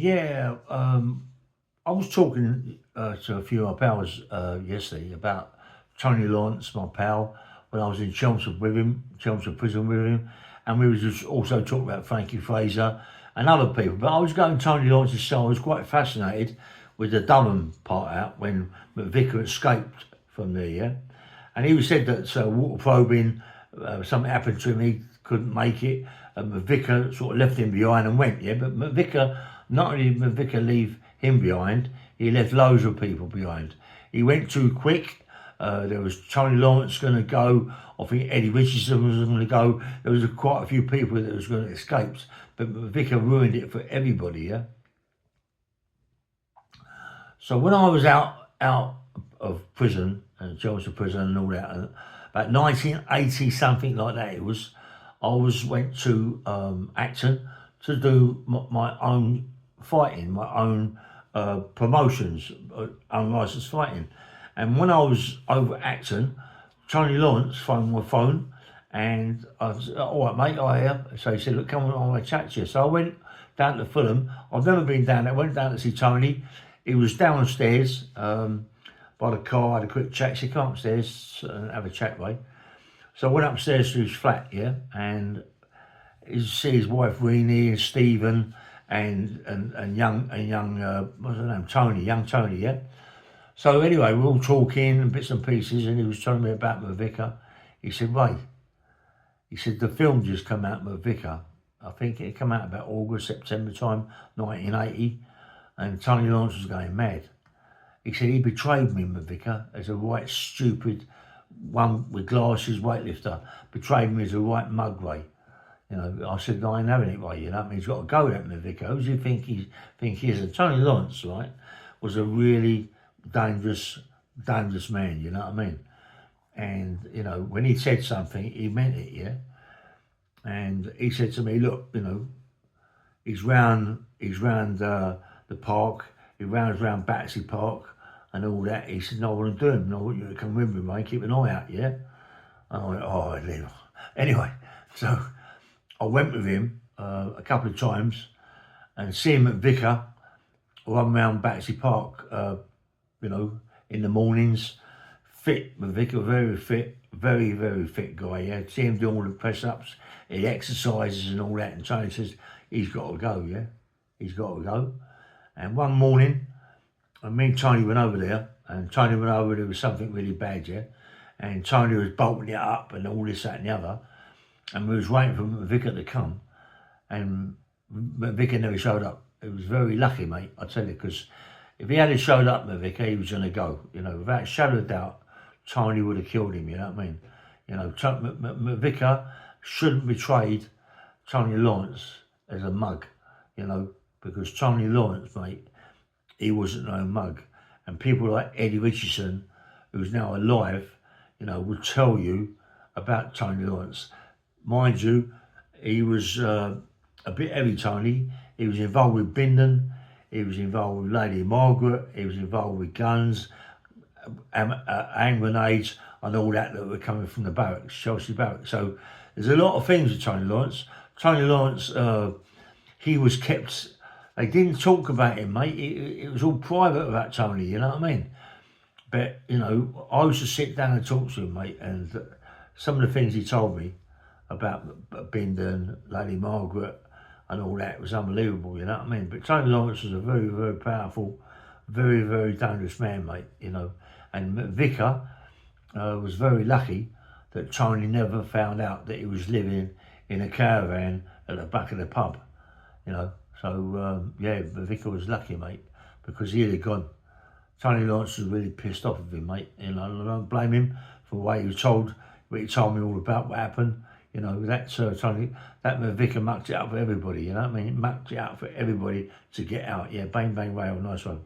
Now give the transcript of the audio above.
Yeah, I was talking to a few of my pals yesterday about Tony Lawrence, my pal, when I was in Chelmsford with him, Chelmsford Prison with him, and we was just also talking about Frankie Fraser and other people. But I was going Tony Lawrence's show. I was quite fascinated with the Durham part out when McVicar escaped from there, yeah. And he said that Walter Probyn, something happened to him, he couldn't make it, and McVicar sort of left him behind and went, yeah. But McVicar, not only did McVicar leave him behind, he left loads of people behind. He went too quick. There was Tony Lawrence going to go. I think Eddie Richardson was going to go. There was quite a few people that was going to escape, but McVicar ruined it for everybody, yeah. So when I was out of prison and Chelmsford Prison and all that, about 1980 something like that, went to Acton to do my own fighting, my own promotions, unlicensed fighting. And when I was over at Acton, Tony Lawrence phoned my phone, and I was, all right, mate, I hear. So he said, look, come on, I want to chat to you. So I went down to Fulham. I've never been down there. I went down to see Tony. He was downstairs by the car. I had a quick chat. He said, come upstairs and have a chat, mate. So I went upstairs to his flat, yeah, and you see his wife Renee and Stephen and young what's her name, Tony, young Tony, yeah. So anyway, we were all talking and bits and pieces, and he was telling me about McVicar. He said, "Wait," he said, "the film just come out, McVicar. I think it came out about August, September time, 1980, and Tony Lawrence was going mad." He said he betrayed me, McVicar, as a right stupid one with glasses weightlifter. Betrayed me as a right mug, Ray. You know, I said, I ain't having it, Ray. You know, I mean, he's got to go, that McVicar. Who do you think he is? And Tony Lawrence, right, was a really dangerous man. You know what I mean? And you know, when he said something, he meant it, yeah. And he said to me, look, you know, he's round the park. He rounds round Battersea Park and all that. He said, no, I want to do him. No, I want you to come with me, mate. Keep an eye out, yeah? And I went, oh, I'd leave. Anyway, so I went with him a couple of times and see him at Vicar, run round Battersea Park, you know, in the mornings. Fit, Vicar, very fit, very, very fit guy, yeah? See him doing all the press-ups, he exercises and all that, and Tony says, he's got to go, yeah? He's got to go. And one morning, me and Tony went over there, and Tony went over, there was something really bad, yeah? And Tony was bolting it up and all this, that and the other, and we was waiting for McVicar to come, and McVicar never showed up. It was very lucky, mate, I tell you, because if he had showed up, McVicar, he was going to go, you know, without a shadow of doubt. Tony would have killed him, you know what I mean? You know, McVicar shouldn't have betrayed Tony Lawrence as a mug, you know, because Tony Lawrence, mate, he wasn't no mug. And people like Eddie Richardson, who's now alive, you know, will tell you about Tony Lawrence. Mind you, he was a bit heavy, Tony. He was involved with Bindon, he was involved with Lady Margaret, he was involved with guns, hand grenades and all that were coming from the barracks, Chelsea barracks. So there's a lot of things with Tony Lawrence. Tony Lawrence, he was kept, they didn't talk about him, mate. It was all private about Tony, you know what I mean? But, you know, I used to sit down and talk to him, mate, and some of the things he told me about Bindon, Lady Margaret and all that was unbelievable, you know what I mean? But Tony Lawrence was a very, very powerful, very, very dangerous man, mate, you know. And Vicar was very lucky that Tony never found out that he was living in a caravan at the back of the pub, you know. So, yeah, Vicar was lucky, mate, because he'd have gone. Tony Lawrence was really pissed off with him, mate. You know, I don't blame him for the way he was told, what he told me all about what happened. You know, that Tony, that Vicar mucked it up for everybody, you know what I mean? Mucked it up for everybody to get out. Yeah, bang, bang, rail, nice one.